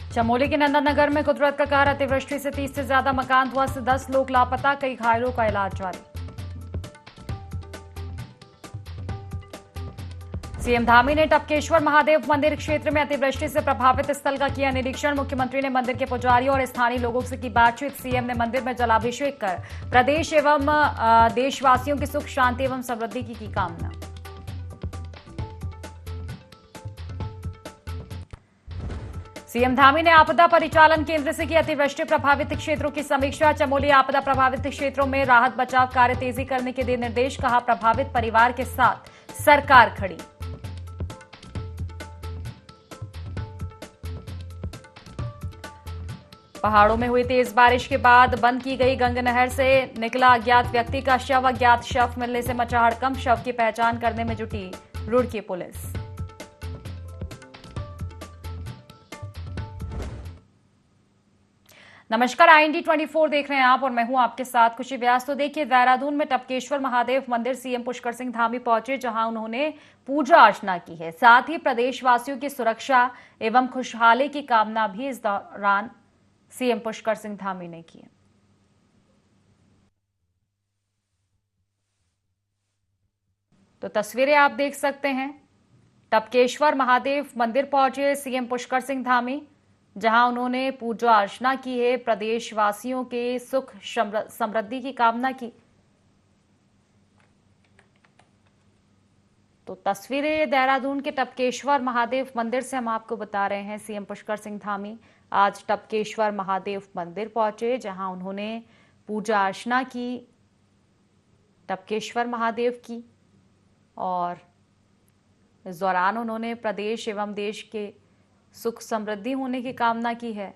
चमोली के नंदनगर में कुदरत का कहर, अतिवृष्टि से 30 से ज्यादा मकान ध्वस्त, 10 लोग लापता, कई घायलों का इलाज जारी। सीएम धामी ने टपकेश्वर महादेव मंदिर क्षेत्र में अतिवृष्टि से प्रभावित स्थल का किया निरीक्षण। मुख्यमंत्री ने मंदिर के पुजारियों और स्थानीय लोगों से की बातचीत। सीएम ने मंदिर में जलाभिषेक कर प्रदेश एवं देशवासियों की सुख शांति एवं समृद्धि की कामना। सीएम धामी ने आपदा परिचालन केंद्र से की अतिवृष्टि प्रभावित क्षेत्रों की समीक्षा। चमोली आपदा प्रभावित क्षेत्रों में राहत बचाव कार्य तेजी करने के दिए निर्देश, कहा प्रभावित परिवार के साथ सरकार खड़ी। पहाड़ों में हुई तेज बारिश के बाद बंद की गई गंगा नहर से निकला अज्ञात व्यक्ति का शव। अज्ञात शव मिलने से मचा हड़कंप, शव की पहचान करने में जुटी रुड़की पुलिस। नमस्कार, IND 24 देख रहे हैं आप और मैं हूं आपके साथ खुशी व्यास। तो देखिए, देहरादून में टपकेश्वर महादेव मंदिर सीएम पुष्कर सिंह धामी पहुंचे, जहां उन्होंने पूजा अर्चना की है। साथ ही प्रदेशवासियों की सुरक्षा एवं खुशहाली की कामना भी इस दौरान सीएम पुष्कर सिंह धामी ने की। तो तस्वीरें आप देख सकते हैं, टपकेश्वर महादेव मंदिर पहुंचे सीएम पुष्कर सिंह धामी, जहां उन्होंने पूजा अर्चना की है, प्रदेशवासियों के सुख समृद्धि की कामना की। तो तस्वीरें देहरादून के टपकेश्वर महादेव मंदिर से हम आपको बता रहे हैं। सीएम पुष्कर सिंह धामी आज टपकेश्वर महादेव मंदिर पहुंचे, जहां उन्होंने पूजा अर्चना की टपकेश्वर महादेव की, और इस दौरान उन्होंने प्रदेश एवं देश के सुख समृद्धि होने की कामना की है।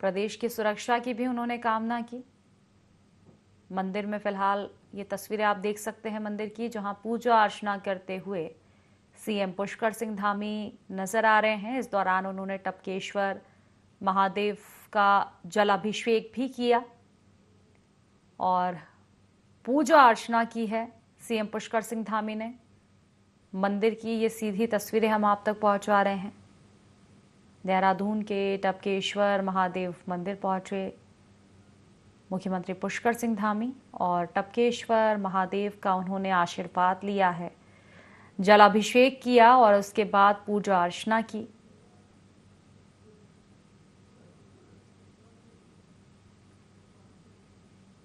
प्रदेश की सुरक्षा की भी उन्होंने कामना की। मंदिर में फिलहाल ये तस्वीरें आप देख सकते हैं मंदिर की, जहां पूजा अर्चना करते हुए सीएम पुष्कर सिंह धामी नजर आ रहे हैं। इस दौरान उन्होंने टपकेश्वर महादेव का जलाभिषेक भी किया और पूजा अर्चना की है सीएम पुष्कर सिंह धामी ने। मंदिर की ये सीधी तस्वीरें हम आप तक पहुंचा रहे हैं। देहरादून के टपकेश्वर महादेव मंदिर पहुंचे मुख्यमंत्री पुष्कर सिंह धामी और टपकेश्वर महादेव का उन्होंने आशीर्वाद लिया है, जलाभिषेक किया और उसके बाद पूजा अर्चना की।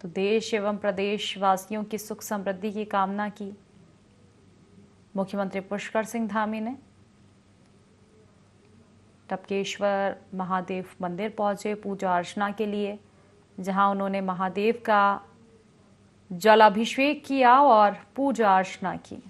तो देश एवं प्रदेश वासियों की सुख समृद्धि की कामना की मुख्यमंत्री पुष्कर सिंह धामी ने। टपकेश्वर महादेव मंदिर पहुंचे पूजा अर्चना के लिए, जहां उन्होंने महादेव का जलाभिषेक किया और पूजा अर्चना की।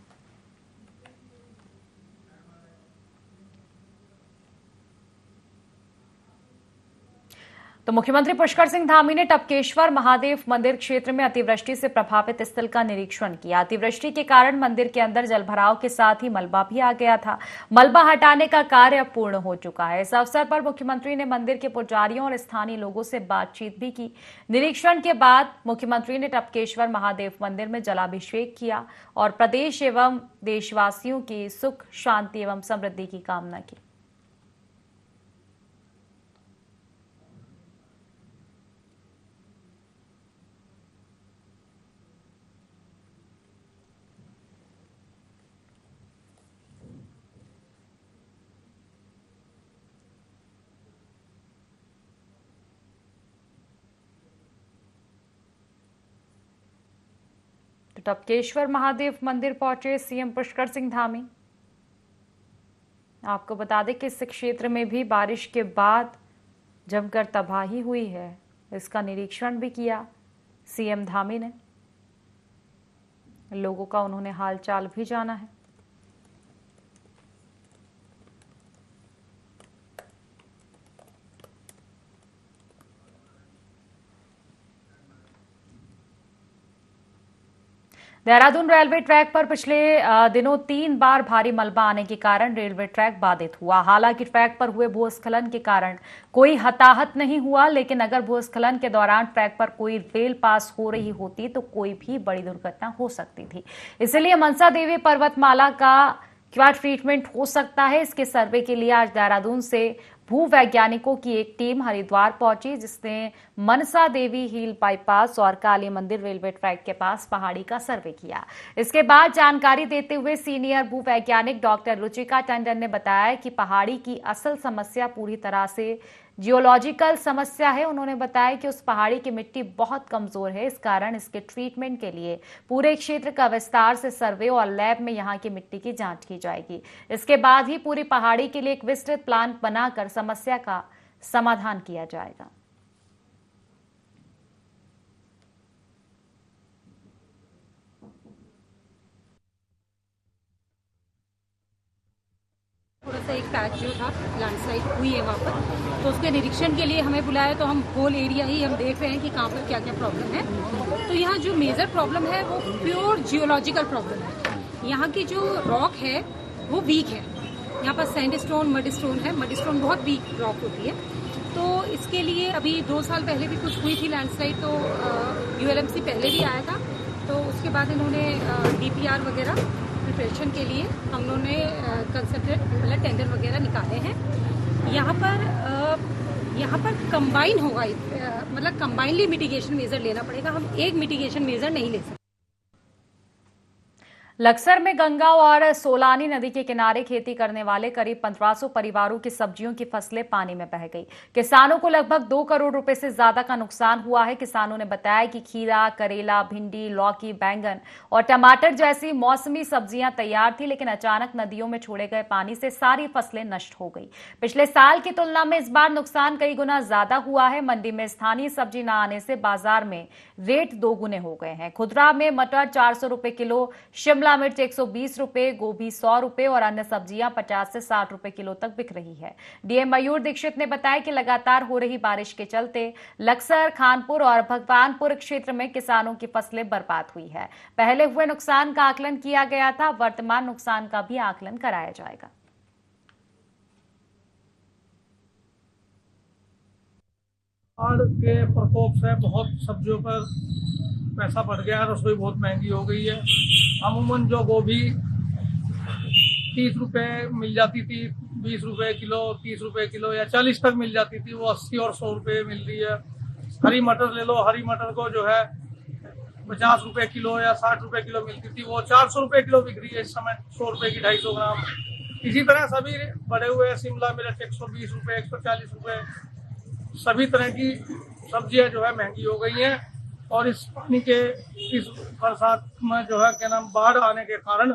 तो मुख्यमंत्री पुष्कर सिंह धामी ने टपकेश्वर महादेव मंदिर क्षेत्र में अतिवृष्टि से प्रभावित स्थल का निरीक्षण किया। अतिवृष्टि के कारण मंदिर के अंदर जलभराव के साथ ही मलबा भी आ गया था। मलबा हटाने का कार्य अब पूर्ण हो चुका है। इस अवसर पर मुख्यमंत्री ने मंदिर के पुजारियों और स्थानीय लोगों से बातचीत भी की। निरीक्षण के बाद मुख्यमंत्री ने टपकेश्वर महादेव मंदिर में जलाभिषेक किया और प्रदेश एवं देशवासियों की सुख शांति एवं समृद्धि की कामना की। टपकेश्वर महादेव मंदिर पहुंचे सीएम पुष्कर सिंह धामी। आपको बता दें कि इस क्षेत्र में भी बारिश के बाद जमकर तबाही हुई है। इसका निरीक्षण भी किया सीएम धामी ने। लोगों का उन्होंने हालचाल भी जाना है। देहरादून रेलवे ट्रैक पर पिछले दिनों 3 बार भारी मलबा आने के कारण रेलवे ट्रैक बाधित हुआ। हालांकि ट्रैक पर हुए भूस्खलन के कारण कोई हताहत नहीं हुआ, लेकिन अगर भूस्खलन के दौरान ट्रैक पर कोई रेल पास हो रही होती तो कोई भी बड़ी दुर्घटना हो सकती थी। इसलिए मनसा देवी पर्वतमाला का क्या ट्रीटमेंट हो सकता है, इसके सर्वे के लिए आज देहरादून से भूवैज्ञानिकों की एक टीम हरिद्वार पहुंची, जिसने मनसा देवी हिल बाईपास और काली मंदिर रेलवे ट्रैक के पास पहाड़ी का सर्वे किया। इसके बाद जानकारी देते हुए सीनियर भूवैज्ञानिक डॉक्टर रुचिका टंडन ने बताया कि पहाड़ी की असल समस्या पूरी तरह से जियोलॉजिकल समस्या है। उन्होंने बताया कि उस पहाड़ी की मिट्टी बहुत कमजोर है, इस कारण इसके ट्रीटमेंट के लिए पूरे क्षेत्र का विस्तार से सर्वे और लैब में यहां की मिट्टी की जांच की जाएगी। इसके बाद ही पूरी पहाड़ी के लिए एक विस्तृत प्लान बनाकर समस्या का समाधान किया जाएगा। थोड़ा सा एक पैच जो था लैंडस्लाइड हुई है वहाँ पर, तो उसके निरीक्षण के लिए हमें बुलाया, तो हम होल एरिया ही हम देख रहे हैं कि कहाँ पर क्या क्या प्रॉब्लम है। तो यहाँ जो मेजर प्रॉब्लम है वो प्योर जियोलॉजिकल प्रॉब्लम है। यहाँ की जो रॉक है वो वीक है। यहाँ पर सैंडस्टोन, मडस्टोन है। मडस्टोन बहुत वीक रॉक होती है। तो इसके लिए अभी 2 साल पहले भी कुछ हुई थी लैंडस्लाइड, तो ULMC पहले भी आया था। तो उसके बाद इन्होंने DPR वगैरह प्रिपरेशन के लिए हम लोगों ने कंसंट्रेट मतलब टेंडर वगैरह निकाले हैं। यहाँ पर कंबाइन होगा, मतलब कंबाइनली मिटिगेशन मेजर लेना पड़ेगा। हम एक मिटिगेशन मेजर नहीं ले सकते। लक्सर में गंगा और सोलानी नदी के किनारे खेती करने वाले करीब 1500 परिवारों की सब्जियों की फसलें पानी में बह गई। किसानों को लगभग 2 करोड़ रुपए से ज्यादा का नुकसान हुआ है। किसानों ने बताया कि खीरा, करेला, भिंडी, लौकी, बैंगन और टमाटर जैसी मौसमी सब्जियां तैयार थी, लेकिन अचानक नदियों में छोड़े गए पानी से सारी फसलें नष्ट हो गई। पिछले साल की तुलना में इस बार नुकसान कई गुना ज्यादा हुआ है। मंडी में स्थानीय सब्जी न आने से बाजार में रेट 2 गुने हो गए हैं। खुदरा में मटर 400 रुपए किलो, शिमला मिर्च 120 रुपए, गोभी 100 रुपए और अन्य सब्जियां 50 से 60 रुपए किलो तक बिक रही है। डीएम मयूर दीक्षित ने बताया कि लगातार हो रही बारिश के चलते लक्सर, खानपुर और भगवानपुर क्षेत्र में किसानों की फसलें बर्बाद हुई है। पहले हुए नुकसान का आकलन किया गया था, वर्तमान नुकसान का भी आकलन कराया जाएगा। बाढ़ के प्रकोप से बहुत सब्जियों पर पैसा बढ़ गया है, रसोई बहुत महंगी हो गई है। अमूमन जो गोभी 30 रुपए मिल जाती थी, 20 रुपए किलो, 30 रुपए किलो या 40 तक मिल जाती थी, वो 80 और 100 रुपए मिल रही है। हरी मटर ले लो, हरी मटर को जो है 50 रुपए किलो या 60 रुपए किलो मिलती थी, वो 400 रुपए किलो बिक रही है इस समय, 100 रुपए की 250 ग्राम। इसी तरह सभी बढ़े हुए, शिमला मिर्च 120 रुपए, 140 रुपए, सभी तरह की सब्जियां जो है महंगी हो गई हैं। और इस पानी के, इस बरसात में जो है क्या नाम, बाढ़ आने के कारण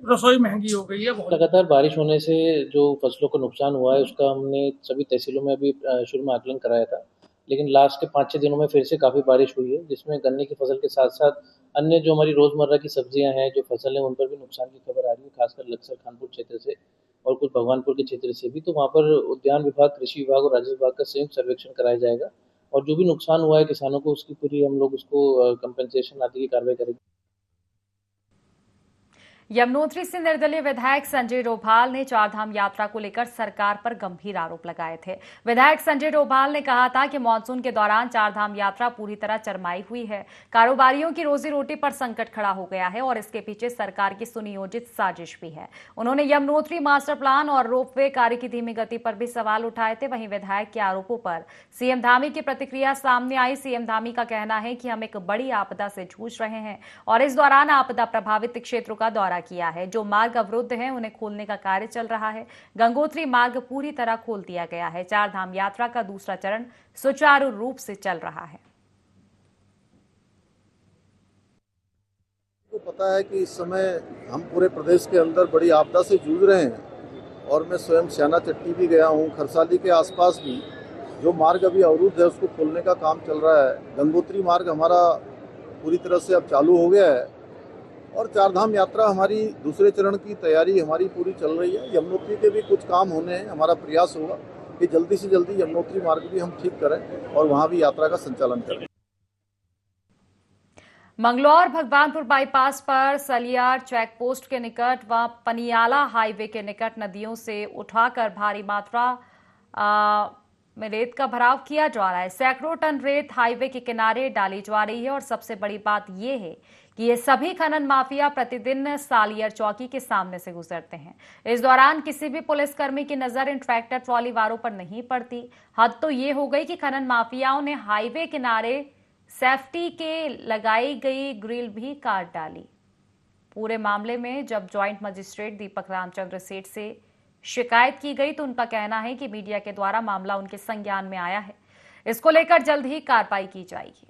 रसोई महंगी हो गई है बहुत। लगातार बारिश होने से जो फसलों को नुकसान हुआ है उसका हमने सभी तहसीलों में अभी शुरू में आकलन कराया था, लेकिन लास्ट के 5-6 दिनों में फिर से काफ़ी बारिश हुई है, जिसमें गन्ने की फसल के साथ साथ अन्य जो हमारी रोज़मर्रा की सब्जियां हैं, जो फसल है, उन पर भी नुकसान की खबर आ रही है, खासकर लक्सर, खानपुर क्षेत्र से और कुछ भगवानपुर के क्षेत्र से भी। तो वहाँ पर उद्यान विभाग, कृषि विभाग और राजस्व विभाग का संयुक्त सर्वेक्षण कराया जाएगा और जो भी नुकसान हुआ है किसानों को, उसकी पूरी हम लोग उसको कंपनसेशन आदि की कार्रवाई करेंगे। यमुनोत्री से निर्दलीय विधायक संजय डोभाल ने चारधाम यात्रा को लेकर सरकार पर गंभीर आरोप लगाए थे। विधायक संजय डोभाल ने कहा था कि मानसून के दौरान चारधाम यात्रा पूरी तरह चरमाई हुई है, कारोबारियों की रोजी रोटी पर संकट खड़ा हो गया है और इसके पीछे सरकार की सुनियोजित साजिश भी है। उन्होंने यमुनोत्री मास्टर प्लान और रोपवे कार्य की धीमी गति पर भी सवाल उठाए थे। वहीं विधायक के आरोपों पर सीएम धामी की प्रतिक्रिया सामने आई। सीएम धामी का कहना है कि हम एक बड़ी आपदा से जूझ रहे हैं और इस दौरान आपदा प्रभावित क्षेत्रों का दौरा किया है। जो मार्ग अवरुद्ध हैं उन्हें खोलने का कार्य चल रहा है। गंगोत्री मार्ग पूरी तरह खोल दिया गया है। चारधाम यात्रा का दूसरा चरण सुचारू रूप से चल रहा है। तो पता है कि इस समय हम पूरे प्रदेश के अंदर बड़ी आपदा से जूझ रहे हैं और मैं स्वयं श्याना चट्टी भी गया हूं। खरसाली के आसपास भी जो मार्ग अभी अवरुद्ध है उसको खोलने का काम चल रहा है। गंगोत्री मार्ग हमारा पूरी तरह से अब चालू हो गया है और चारधाम यात्रा हमारी दूसरे चरण की तैयारी हमारी पूरी चल रही है। यमुनोत्री के भी कुछ काम होने हैं। हमारा प्रयास होगा कि जल्दी से जल्दी यमुनोत्री मार्ग भी हम ठीक करें और वहां भी यात्रा का संचालन करें। मंगलौर भगवानपुर बाईपास पर सलियार चेक पोस्ट के निकट व पनियाला हाईवे के निकट नदियों से उठाकर भारी मात्रा में रेत का भराव किया जा रहा है। सैकड़ों टन रेत हाईवे के किनारे डाली जा रही है और सबसे बड़ी बात यह है कि ये सभी खनन माफिया प्रतिदिन सालियर चौकी के सामने से गुजरते हैं। इस दौरान किसी भी पुलिसकर्मी की नजर इन ट्रैक्टर ट्रॉली वालों पर नहीं पड़ती। हद तो ये हो गई कि खनन माफियाओं ने हाईवे किनारे सेफ्टी के लगाई गई ग्रिल भी काट डाली। पूरे मामले में जब ज्वाइंट मजिस्ट्रेट दीपक रामचंद्र सेठ से शिकायत की गई तो उनका कहना है कि मीडिया के द्वारा मामला उनके संज्ञान में आया है, इसको लेकर जल्द ही कार्रवाई की जाएगी।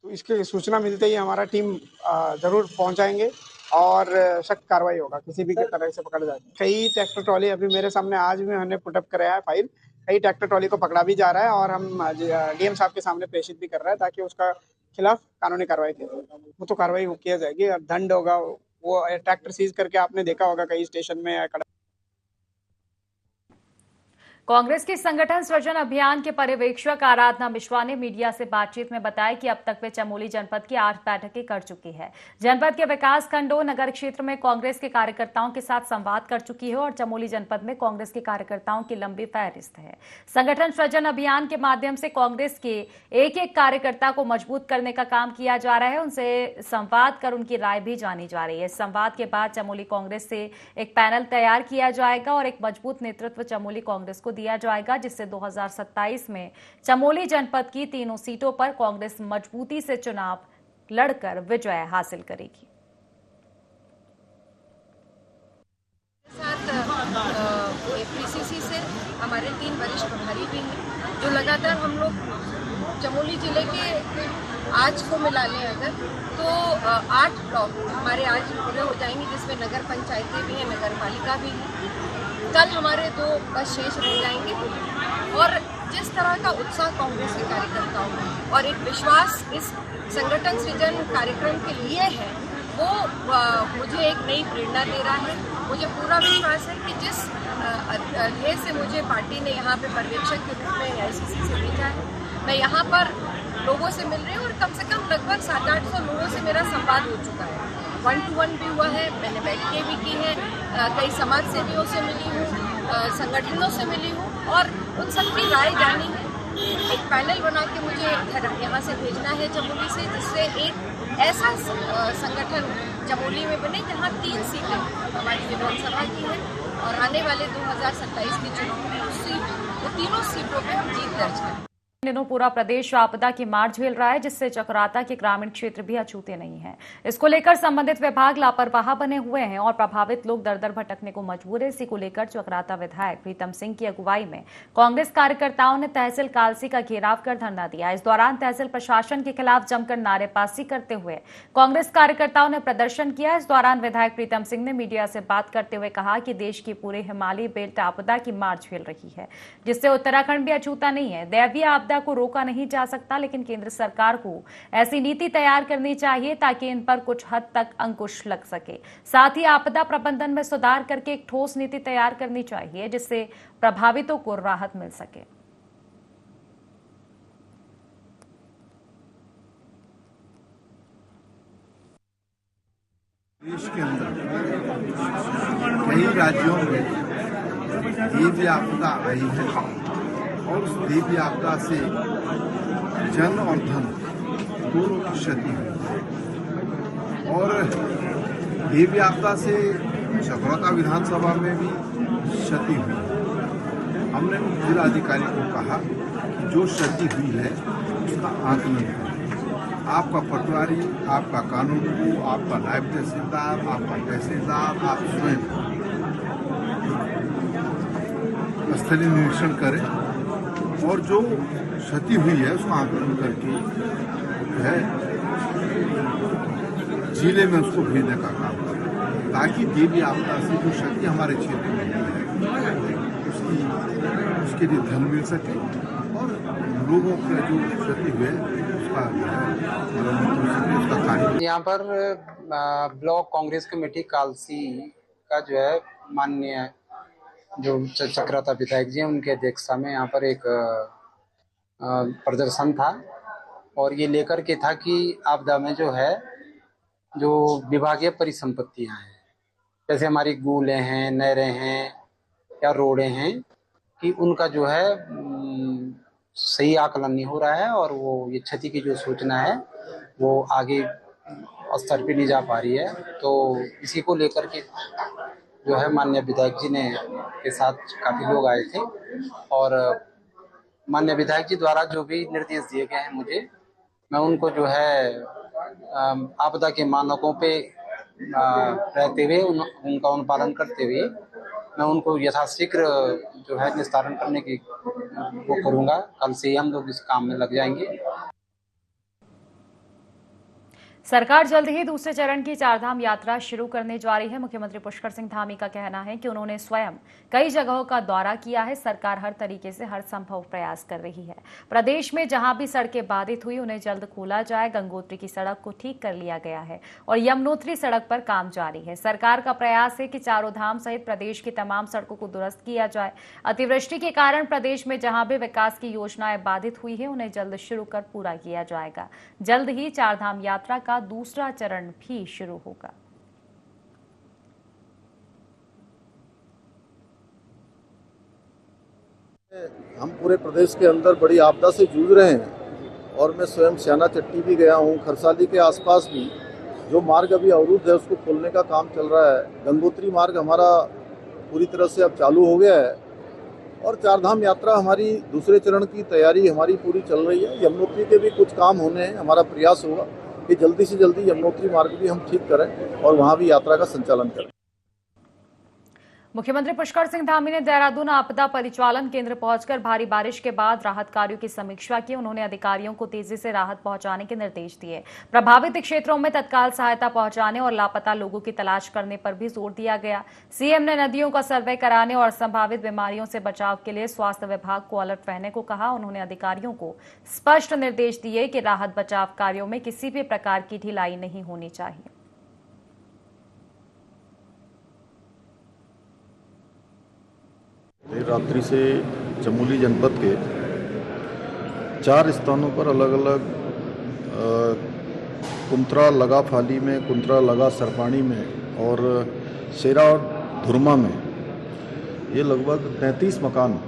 तो इसकी सूचना मिलते ही हमारा टीम जरूर पहुंचाएंगे और सख्त कार्रवाई होगा, किसी भी तरह से पकड़ जाए। कई ट्रैक्टर ट्रॉली अभी मेरे सामने आज भी हमने पुटअप कराया है फाइल, कई ट्रैक्टर ट्रॉली को पकड़ा भी जा रहा है और हम डीएम साहब के सामने प्रेषित भी कर रहे हैं ताकि उसका खिलाफ कानूनी कार्रवाई की जाए। वो तो कार्रवाई किया जाएगी और दंड होगा। वो ट्रैक्टर सीज करके आपने देखा होगा कई स्टेशन में। कांग्रेस के संगठन सृजन अभियान के पर्यवेक्षक आराधना मिश्रा ने मीडिया से बातचीत में बताया कि अब तक वे चमोली जनपद की 8 बैठकें कर चुकी है। जनपद के विकास खंडों नगर क्षेत्र में कांग्रेस के कार्यकर्ताओं के साथ संवाद कर चुकी है और चमोली जनपद में कांग्रेस के कार्यकर्ताओं की लंबी फहरिस्त है। संगठन सृजन अभियान के माध्यम से कांग्रेस के एक एक कार्यकर्ता को मजबूत करने का काम किया जा रहा है, उनसे संवाद कर उनकी राय भी जानी जा रही है। इस संवाद के बाद चमोली कांग्रेस से एक पैनल तैयार किया जाएगा और एक मजबूत नेतृत्व चमोली कांग्रेस को दिया जाएगा, जिससे 2027 में चमोली जनपद की 3 सीटों पर कांग्रेस मजबूती से चुनाव लड़कर विजय हासिल करेगी। एपीसीसी से हमारे 3 वरिष्ठ प्रभारी भी हैं जो लगातार हम लोग चमोली जिले के आज को मिला लें अगर तो 8 ब्लॉक हमारे आज पूरे हो जाएंगे, जिसमें नगर पंचायतें भी हैं, नगर पालिका भी है। कल हमारे 2 बस शेष रह जाएंगे और जिस तरह का उत्साह कांग्रेस के कार्यकर्ताओं में और एक विश्वास इस संगठन सृजन कार्यक्रम के लिए है, वो मुझे एक नई प्रेरणा दे रहा है। मुझे पूरा विश्वास है कि जिस ध्येय से मुझे पार्टी ने यहाँ पे पर्यवेक्षक के रूप में AICC से भेजा है, मैं यहाँ पर लोगों से मिल रही हूँ और कम से कम लगभग 700-800 लोगों से मेरा संवाद हो चुका है। 1-to-1 भी हुआ है, मैंने बैठकें भी की हैं, कई समाज सेवियों से मिली हूँ, संगठनों से मिली हूँ और उन सबकी राय जानी है। एक पैनल बना के मुझे यहाँ से भेजना है चमोली से, जिससे एक ऐसा संगठन चमोली में बने जहाँ 3 सीटें हमारी विधानसभा की हैं और आने वाले 2027 के चुनाव में वो 3 सीटों पर हम जीत दर्ज करें। दिनों पूरा प्रदेश आपदा की मार झेल रहा है, जिससे चकराता के ग्रामीण क्षेत्र भी अछूते नहीं हैं। इसको लेकर संबंधित विभाग लापरवाह बने हुए हैं और प्रभावित लोग दर दर भटकने को मजबूर है। इसी को लेकर चकराता विधायक प्रीतम सिंह की अगुवाई में कांग्रेस कार्यकर्ताओं ने तहसील कालसी का घेराव कर धरना दिया। इस दौरान तहसील प्रशासन के खिलाफ जमकर नारेबाजी करते हुए कांग्रेस कार्यकर्ताओं ने प्रदर्शन किया। इस दौरान विधायक प्रीतम सिंह ने मीडिया से बात करते हुए कहा कि देश की पूरे हिमालयी बेल्ट आपदा की मार झेल रही है, जिससे उत्तराखंड भी अछूता नहीं है। दैवीय आपदा को रोका नहीं जा सकता, लेकिन केंद्र सरकार को ऐसी नीति तैयार करनी चाहिए ताकि इन पर कुछ हद तक अंकुश लग सके। साथ ही आपदा प्रबंधन में सुधार करके एक ठोस नीति तैयार करनी चाहिए, जिससे प्रभावितों को राहत मिल सके। देश के अंदर कई राज्यों में देवीय आपदा आई है और उस देवीय आपदा से जन और धन दोनों की क्षति हुई और देवीय आपदा से चकराता विधानसभा में भी क्षति हुई। हमने जिला अधिकारी को कहा कि जो क्षति हुई है उसका आकलन करें। आपका पटवारी, आपका कानूनी, आपका नायब तहसीलदार, आपका तहसीलदार, आप स्वयं स्थलीय निरीक्षण करें और जो क्षति हुई है उसका आकलन करके जो है जिले में उसको भेजने का काम करें, ताकि देवी आपदा से जो क्षति हमारे क्षेत्र में हुई है उसके लिए धन मिल सके और लोगों का जो क्षति हुई है उसका कार्य। यहाँ पर ब्लॉक कांग्रेस कमेटी कालसी का जो है माननीय जो चक्राता विधायक जी हैं उनके अध्यक्षता में यहाँ पर एक प्रदर्शन था और ये लेकर के था कि आपदा में जो है जो विभागीय परिसंपत्तियाँ हैं, जैसे हमारी गूलें हैं, नहरें हैं या रोडें हैं, कि उनका जो है सही आकलन नहीं हो रहा है और वो ये क्षति की जो सूचना है वो आगे स्तर पे नहीं जा पा रही है। तो इसी को लेकर के जो है माननीय विधायक जी ने के साथ काफ़ी लोग आए थे और माननीय विधायक जी द्वारा जो भी निर्देश दिए गए हैं मुझे, मैं उनको जो है आपदा के मानकों पे रहते हुए उनका अनुपालन करते हुए मैं उनको यथाशीघ्र जो है निस्तारण करने की वो करूँगा। कल से ही हम लोग इस काम में लग जाएंगे। सरकार जल्द ही दूसरे चरण की चारधाम यात्रा शुरू करने जा रही है। मुख्यमंत्री पुष्कर सिंह धामी का कहना है कि उन्होंने स्वयं कई जगहों का दौरा किया है। सरकार हर तरीके से हर संभव प्रयास कर रही है। प्रदेश में जहां भी सड़कें बाधित हुई उन्हें जल्द खोला जाए। गंगोत्री की सड़क को ठीक कर लिया गया है और यमुनोत्री सड़क पर काम जारी है। सरकार का प्रयास है कि चारों धाम सहित प्रदेश की तमाम सड़कों को दुरुस्त किया जाए। अतिवृष्टि के कारण प्रदेश में जहां भी विकास की योजनाएं बाधित हुई है उन्हें जल्द शुरू कर पूरा किया जाएगा। जल्द ही चारधाम यात्रा का दूसरा चरण भी शुरू होगा। हम पूरे प्रदेश के अंदर बड़ी आपदा से जूझ रहे हैं और मैं स्वयं स्याना चट्टी भी गया हूं। खरसाली के आसपास भी जो मार्ग अभी अवरुद्ध है उसको खोलने का काम चल रहा है। गंगोत्री मार्ग हमारा पूरी तरह से अब चालू हो गया है और चारधाम यात्रा हमारी दूसरे चरण की तैयारी हमारी पूरी चल रही है। यमुनोत्री के भी कुछ काम होने हैं। हमारा प्रयास होगा कि जल्दी से जल्दी यमुनोत्री मार्ग भी हम ठीक करें और वहां भी यात्रा का संचालन करें। मुख्यमंत्री पुष्कर सिंह धामी ने देहरादून आपदा परिचालन केंद्र पहुंचकर भारी बारिश के बाद राहत कार्यों की समीक्षा की। उन्होंने अधिकारियों को तेजी से राहत पहुंचाने के निर्देश दिए। प्रभावित क्षेत्रों में तत्काल सहायता पहुंचाने और लापता लोगों की तलाश करने पर भी जोर दिया गया। सीएम ने नदियों का सर्वे कराने और संभावित बीमारियों से बचाव के लिए स्वास्थ्य विभाग को अलर्ट रहने को कहा। उन्होंने अधिकारियों को स्पष्ट निर्देश दिए कि राहत बचाव कार्यों में किसी भी प्रकार की ढिलाई नहीं होनी चाहिए। देर रात्रि से चमोली जनपद के 4 स्थानों पर अलग अलग कुंत्रा लगा फाली में, कुंत्रा लगा सरपाणी में और शेरा और धुरमा में ये लगभग 33 मकान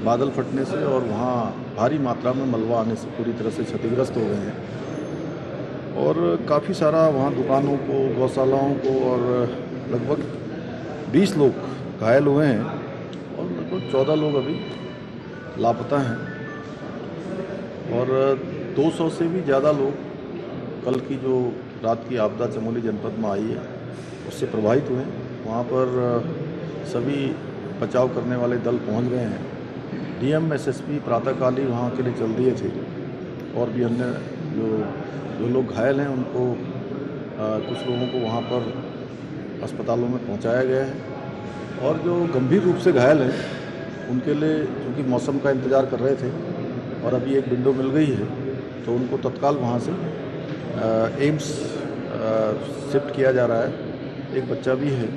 बादल फटने से और वहाँ भारी मात्रा में मलबा आने से पूरी तरह से क्षतिग्रस्त हो गए हैं और काफ़ी सारा वहाँ दुकानों को, गौशालाओं को और लगभग 20 लोग घायल हुए हैं और लगभग 14 लोग अभी लापता हैं और 200 से भी ज़्यादा लोग कल की जो रात की आपदा चमोली जनपद में आई है उससे प्रभावित हुए। वहाँ पर सभी बचाव करने वाले दल पहुँच गए हैं। डीएम एसएसपी प्रातःकाल ही वहाँ के लिए चल दिए थे और भी अन्य जो लोग घायल हैं उनको कुछ लोगों को वहाँ पर अस्पतालों में पहुँचाया गया है और जो गंभीर रूप से घायल हैं उनके लिए क्योंकि मौसम का इंतज़ार कर रहे थे और अभी एक विंडो मिल गई है तो उनको तत्काल वहाँ से एम्स शिफ्ट किया जा रहा है। एक बच्चा भी है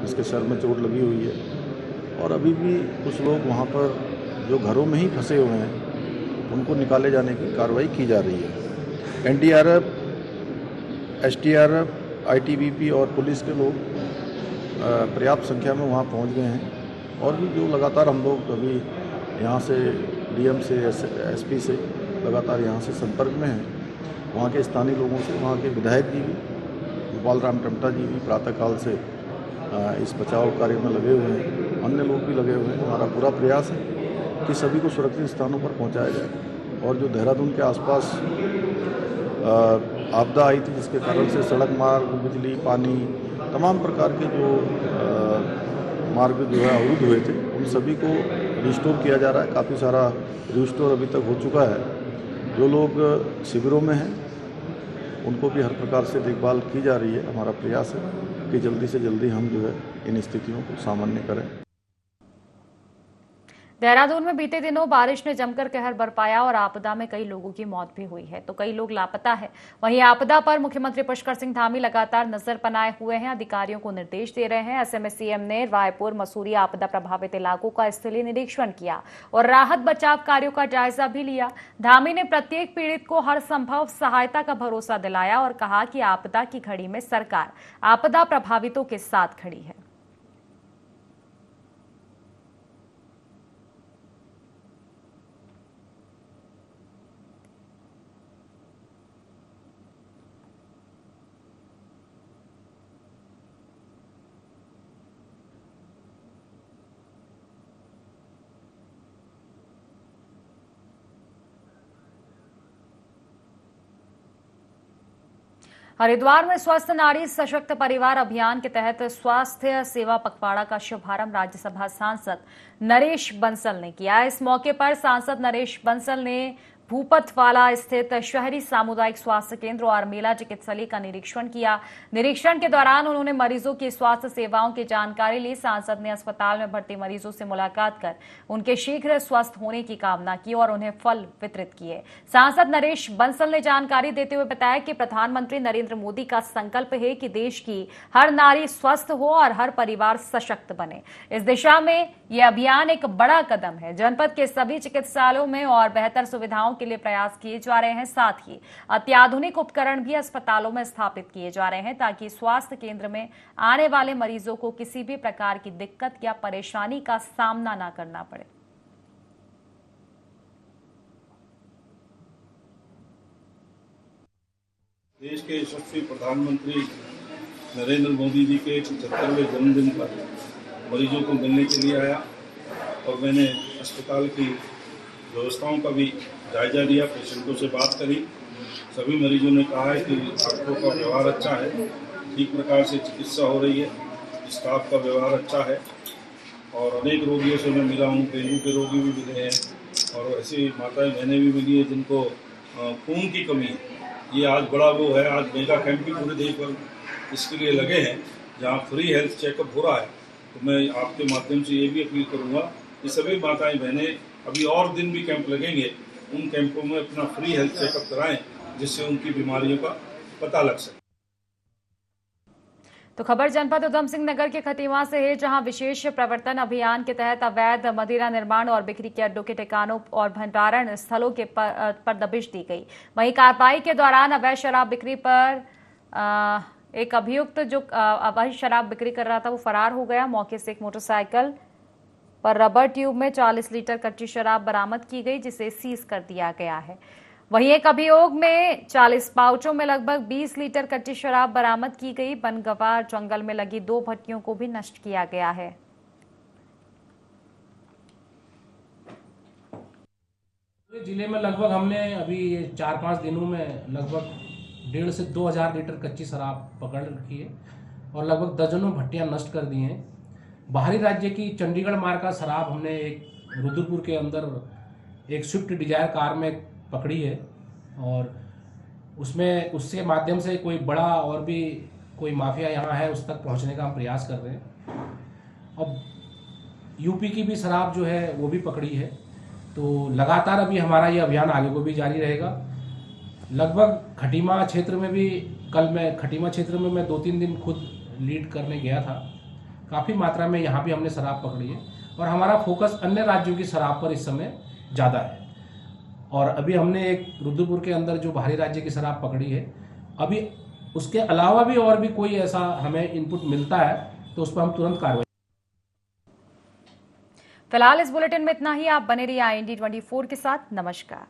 जिसके सर में चोट लगी हुई है और अभी भी कुछ लोग वहाँ पर जो घरों में ही फंसे हुए हैं उनको निकाले जाने की कार्रवाई की जा रही है। एनडीआरएफ, एसडीआरएफ, आईटीबीपी और पुलिस के लोग पर्याप्त संख्या में वहाँ पहुँच गए हैं और भी जो लगातार हम लोग अभी यहाँ से डीएम से एसपी से लगातार यहाँ से संपर्क में हैं। वहाँ के स्थानीय लोगों से, वहाँ के विधायक जी भी, गोपाल राम टमटा जी भी प्रातःकाल से इस बचाव कार्य में लगे हुए हैं। अन्य लोग भी लगे हुए हैं। हमारा पूरा प्रयास है कि सभी को सुरक्षित स्थानों पर पहुँचाया जाए और जो देहरादून के आसपास आपदा आई थी जिसके कारण से सड़क मार्ग, बिजली, पानी, तमाम प्रकार के जो मार्ग जो है अवरुद्ध हुए थे उन सभी को रिस्टोर किया जा रहा है। काफ़ी सारा रिस्टोर अभी तक हो चुका है। जो लोग शिविरों में हैं उनको भी हर प्रकार से देखभाल की जा रही है। हमारा प्रयास है कि जल्दी से जल्दी हम जो है इन स्थितियों को सामान्य करें। देहरादून में बीते दिनों बारिश ने जमकर कहर बरपाया और आपदा में कई लोगों की मौत भी हुई है तो कई लोग लापता है। वहीं आपदा पर मुख्यमंत्री पुष्कर सिंह धामी लगातार नजर बनाए हुए हैं, अधिकारियों को निर्देश दे रहे हैं। ऐसे में सीएम ने रायपुर, मसूरी आपदा प्रभावित इलाकों का स्थलीय निरीक्षण किया और राहत बचाव कार्यों का जायजा भी लिया। धामी ने प्रत्येक पीड़ित को हर संभव सहायता का भरोसा दिलाया और कहा कि आपदा की घड़ी में सरकार आपदा प्रभावितों के साथ खड़ी है। हरिद्वार में स्वस्थ नारी सशक्त परिवार अभियान के तहत स्वास्थ्य सेवा पखवाड़ा का शुभारंभ राज्यसभा सांसद नरेश बंसल ने किया। इस मौके पर सांसद नरेश बंसल ने भूपतवाला स्थित शहरी सामुदायिक स्वास्थ्य केंद्र और मेला चिकित्सालय का निरीक्षण किया। निरीक्षण के दौरान उन्होंने मरीजों की स्वास्थ्य सेवाओं की जानकारी ली। सांसद ने अस्पताल में भर्ती मरीजों से मुलाकात कर उनके शीघ्र स्वस्थ होने की कामना की और उन्हें फल वितरित किए। सांसद नरेश बंसल ने जानकारी देते हुए बताया कि प्रधानमंत्री नरेंद्र मोदी का संकल्प है कि देश की हर नारी स्वस्थ हो और हर परिवार सशक्त बने। इस दिशा में यह अभियान एक बड़ा कदम है। जनपद के सभी चिकित्सालयों में और बेहतर सुविधाओं के लिए प्रयास किए जा रहे हैं। साथ ही अत्याधुनिक उपकरण भी अस्पतालों में स्थापित किए जा रहे हैं ताकि स्वास्थ्य केंद्र में आने वाले मरीजों को किसी भी प्रकार की दिक्कत या परेशानी का सामना न करना पड़े। देश के यशस्वी प्रधानमंत्री नरेंद्र मोदी जी के 75वें जन्मदिन पर मरीजों को मिलने के लिए आया और मैंने अस्पताल की व्यवस्थाओं का भी जायजा लिया, पेशेंटों से बात करी। सभी मरीजों ने कहा है कि डॉक्टरों का व्यवहार अच्छा है, ठीक प्रकार से चिकित्सा हो रही है, स्टाफ का व्यवहार अच्छा है और अनेक रोगियों से मैं मिला हूँ। डेंगू के रोगी भी मिले हैं और ऐसी माताएं बहनें भी मिली है जिनको खून की कमी है। ये आज बड़ा वो है, आज मेगा कैंप भी पूरे देश भर इसके लिए लगे हैं जहाँ फ्री हेल्थ चेकअप हो रहा है। तो मैं आपके माध्यम से ये भी अपील करूँगा कि सभी माताएं बहनें अभी और दिन भी कैंप लगेंगे, उन कैंपों में अपना फ्री हेल्थ चेकअप कराएं जिससे उनकी बीमारियों का पता लग सके। तो खबर जनपद उधम सिंह नगर के खतीमा से है, जहां विशेष प्रवर्तन अभियान के तहत अवैध मदिरा निर्माण और बिक्री के अड्डों के ठिकानों और भंडारण स्थलों के पर दबिश दी गई। वहीं कार्रवाई के दौरान अवैध शराब बिक्री पर एक अभियुक्त जो अवैध शराब बिक्री कर रहा था वो फरार हो गया। मौके से एक मोटरसाइकिल पर रबर ट्यूब में 40 लीटर कच्ची शराब बरामद की गई, जिसे सीज कर दिया गया है। वहीं एक अभियोग में 40 पाउचों में लगभग 20 लीटर कच्ची शराब बरामद की गई। बनगवार जंगल में लगी 2 भट्टियों को भी नष्ट किया गया है। जिले में लगभग हमने अभी 4-5 दिनों में लगभग 1,500 से 2,000 लीटर कच्ची शराब पकड़ रखी है और लगभग दर्जनों भट्टियां नष्ट कर दी हैं। बाहरी राज्य की चंडीगढ़ मार्ग का शराब हमने एक रुद्रपुर के अंदर एक स्विफ्ट डिजायर कार में पकड़ी है और उसमें उसके माध्यम से कोई बड़ा और भी कोई माफिया यहाँ है उस तक पहुँचने का हम प्रयास कर रहे हैं। अब यूपी की भी शराब जो है वो भी पकड़ी है, तो लगातार अभी हमारा ये अभियान आगे को भी जारी रहेगा। लगभग खटीमा क्षेत्र में भी खटीमा क्षेत्र में मैं 2-3 दिन खुद लीड करने गया था। काफ़ी मात्रा में यहाँ भी हमने शराब पकड़ी है और हमारा फोकस अन्य राज्यों की शराब पर इस समय ज़्यादा है। और अभी हमने एक रुद्रपुर के अंदर जो बाहरी राज्य की शराब पकड़ी है, अभी उसके अलावा भी और भी कोई ऐसा हमें इनपुट मिलता है तो उस पर हम तुरंत कार्रवाई। फिलहाल इस बुलेटिन में इतना ही। आप बने रहिए IND 24 के साथ। नमस्कार।